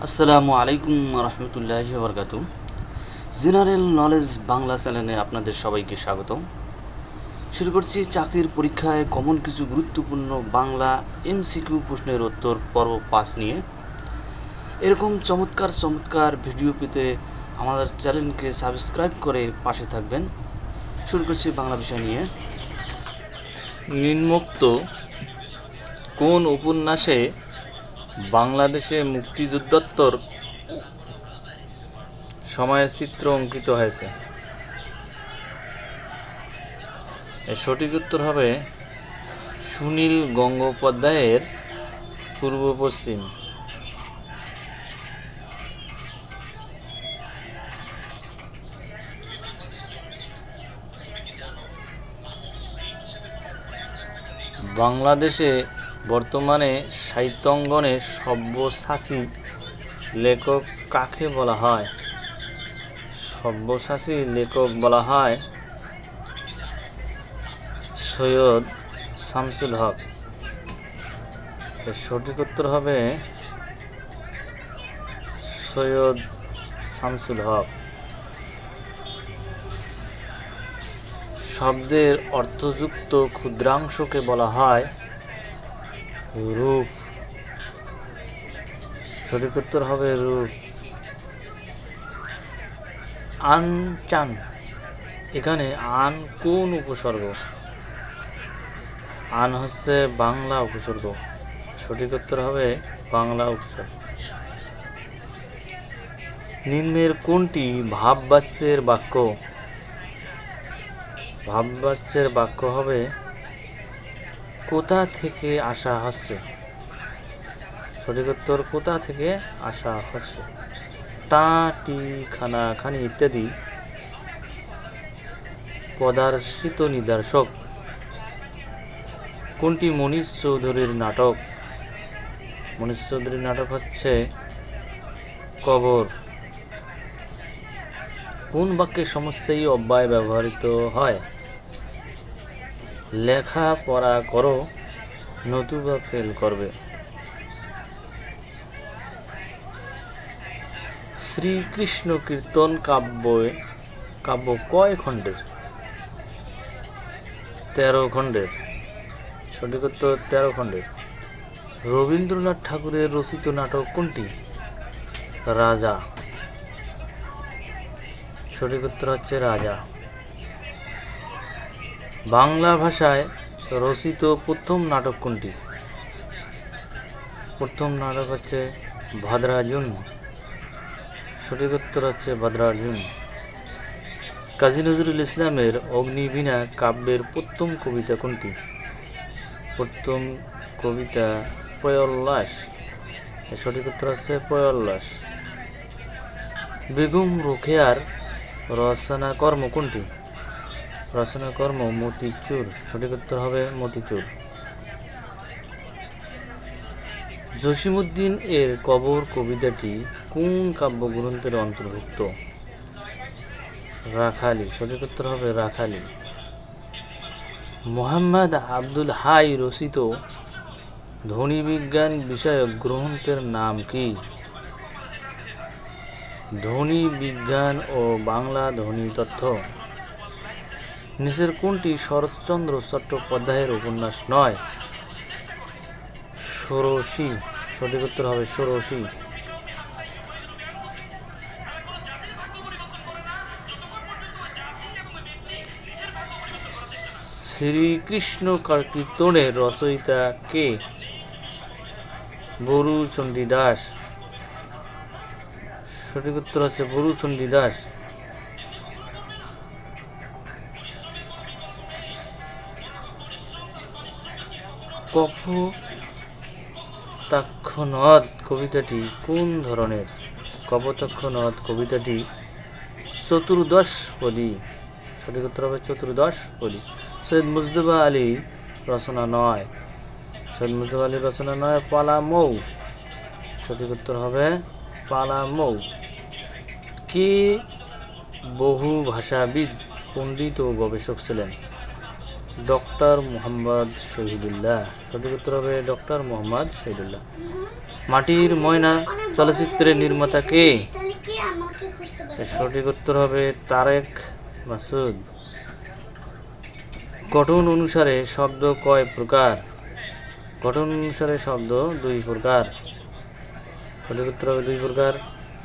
আসসালামু আলাইকুম রহমতুল্লাহি বরকাতু। জেনারেল নলেজ বাংলা চ্যানেলে আপনাদের সবাইকে স্বাগতম। শুরু করছি চাকরির পরীক্ষায় কমন কিছু গুরুত্বপূর্ণ বাংলা এমসিকিউ প্রশ্নের উত্তর পর্ব 5 নিয়ে। এরকম চমৎকার ভিডিও পেতে আমাদের চ্যানেলকে সাবস্ক্রাইব করে পাশে থাকবেন। শুরু করছি বাংলা বিষয় নিয়ে। নিম্নোক্ত কোন উপন্যাসে বাংলাদেশে মুক্তিযুদ্ধোত্তর সময়ের চিত্র অঙ্কিত হয়েছে? এর সঠিক উত্তর হবে সুনীল গঙ্গোপাধ্যায়ের পূর্ব পশ্চিম। বাংলাদেশে বর্তমানে সাহিত্যাঙ্গনে সব্যসাচী লেখক কাকে বলা হয়? সব্যসাচী লেখক বলা হয় সৈয়দ শামসুল হক। এর সঠিক উত্তর হবে সৈয়দ শামসুল হক। শব্দের অর্থযুক্ত ক্ষুদ্রাংশকে বলা হয় রূপ। সঠিক উত্তর হবে রূপ। আনচান, এখানে আন কোন উপসর্গ? আন হচ্ছে বাংলা উপসর্গ। সঠিক উত্তর হবে বাংলা উপসর্গ। নিম্নের কোনটি ভাববাচ্যের বাক্য? ভাববাচ্যের বাক্য হবে কোথা থেকে আসা হচ্ছে। সঠিক উত্তর কোথা থেকে আসা হচ্ছে। টা, টি, খানা, খানি ইত্যাদি পদার্শিত নিদর্শক। কোনটি মনীষ চৌধুরীর নাটক? মনীষ চৌধুরীর নাটক হচ্ছে কবর। কোন বাক্যে সমস্যায়ী অব্যয় ব্যবহৃত হয়? লেখা পড়া করো নতুবা ফেল করবে। শ্রীকৃষ্ণ কীর্তন কাব্য কয় খণ্ডের? 13 খণ্ডের। সঠিক উত্তর 13 খণ্ডের। রবীন্দ্রনাথ ঠাকুরের রচিত নাটক কোনটি? রাজা। সঠিক উত্তর হচ্ছে রাজা। বাংলা ভাষায় রচিত প্রথম নাটক কোনটি? প্রথম নাটক হচ্ছে ভদ্রার্জুন। সঠিক উত্তর হচ্ছে ভদ্রার্জুন। কাজী নজরুল ইসলামের অগ্নিবীণা কাব্যের প্রথম কবিতা কোনটি? প্রথম কবিতা প্রয়োল্লাস। সঠিক উত্তর হচ্ছে প্রয়োল্লাস। বেগম রোকেয়ার রচনাকর্ম কোনটি? রচনাকর্ম মতিচুর। সঠিক উত্তর হবে মতিচুর। জসিমউদ্দিন এর কবর কবিতাটি কোন কাব্যগ্রন্থের অন্তর্ভুক্ত? রাখালি। সঠিক উত্তর হবে রাখালি। মোহাম্মদ আব্দুল হাই রচিত ধ্বনিবিজ্ঞান বিষয়ক গ্রন্থের নাম কি? ধ্বনি বিজ্ঞান ও বাংলা ধ্বনি তত্ত্ব। নিচের কোনটি শরৎচন্দ্র চট্টোপাধ্যায়ের উপন্যাস নয়? ষোড়শী। সঠিক উত্তর হবে ষোড়শী। শ্রীকৃষ্ণ কীর্তনের রচয়িতা কে? বরুচণ্ডী দাস। সঠিক উত্তর হচ্ছে বরুচণ্ডী দাস। কপোতাক্ষ নদ কবিতাটি কোন ধরনের? কপোতাক্ষ নদ কবিতাটি চতুর্দশপদী। সঠিক উত্তর হবে চতুর্দশপদী। সৈয়দ মুজতবা আলী রচনা নয়। সৈয়দ মুজতবা আলীর রচনা নয় পালামৌ। সঠিক উত্তর হবে পালামৌ। কে বহু ভাষাবিদ, পণ্ডিত ও গবেষক ছিলেন? ডক্টর মোহাম্মদ শহীদুল্লাহ। সঠিক উত্তর হবে ডক্টর মোহাম্মদ শহীদুল্লাহ। মাটির ময়না চলচ্চিত্রের নির্মাতা কে? সঠিক উত্তর হবে তারেক মাসুদ। গঠন অনুসারে শব্দ কয় প্রকার? গঠন অনুসারে শব্দ দুই প্রকার। সঠিক উত্তর হবে দুই প্রকার।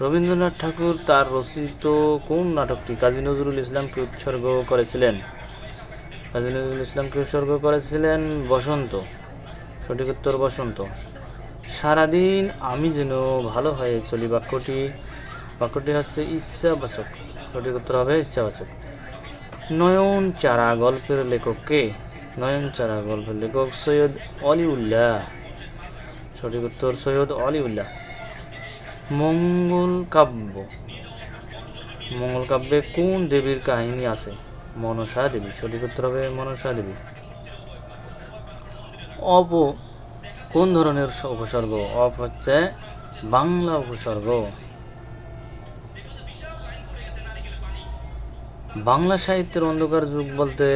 রবীন্দ্রনাথ ঠাকুর তার রচিত কোন নাটকটি কাজী নজরুল ইসলামকে উৎসর্গ করেছিলেন? কাজী নজরুল ইসলামকে উৎসর্গ করেছিলেন বসন্ত। সঠিক উত্তর বসন্ত। সারাদিন আমি যেন ভালো হয়ে চলি বাক্যটি হচ্ছে ইচ্ছাবাচক। সঠিক উত্তর হবে ইচ্ছাবাচক। নয়নচারা গল্পের লেখক কে? নয়নচারা গল্পের লেখক সৈয়দ অলিউল্লাহ। সঠিক উত্তর সৈয়দ অলিউল্লাহ। মঙ্গল কাব্যে কোন দেবীর কাহিনী আছে? মনসা দেবী। সঠিক উত্তর হবে মনসা দেবী। অপ কোন ধরনের উপসর্গ? অপ হচ্ছে বাংলা উপসর্গ। বাংলা সাহিত্যের অন্ধকার যুগ বলতে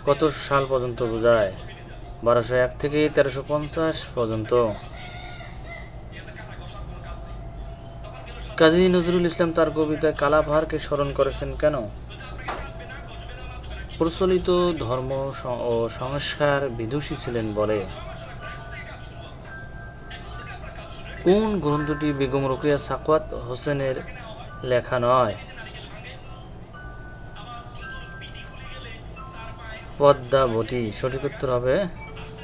কত সাল পর্যন্ত বোঝায়? 1201 থেকে 1350 পর্যন্ত। কাজী নজরুল ইসলাম তার কবিতায় কালাপাহাড়কে স্মরণ করেছেন কেন? প্রচলিত ধর্ম ও সংস্কার বিদুষী ছিলেন বলে। কোন গ্রন্থটি বেগম রোকেয়া সাখাওয়াত হোসেনের লেখা নয়? পদ্মাবতী। সঠিক উত্তর হবে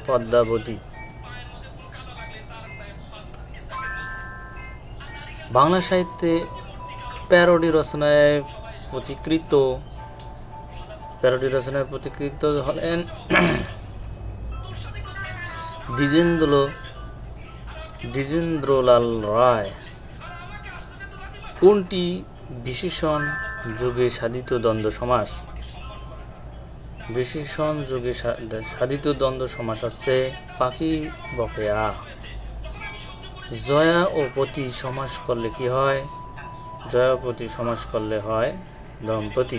পদ্মাবতী। বাংলা সাহিত্যে প্যারোডি রচনায় পথিকৃৎ হলেন দ্বিজেন্দ্রলাল রায়। কোনটি বিশেষণ যুগে সাধিত দ্বন্দ্ব সমাস? বিশেষণ যুগে সাধিত দ্বন্দ্ব সমাস হচ্ছে পাখি বকেয়া। জয়া ও পতি সমাস করলে কি হয়? জয়া ও পতি সমাস করলে হয় দম্পতি।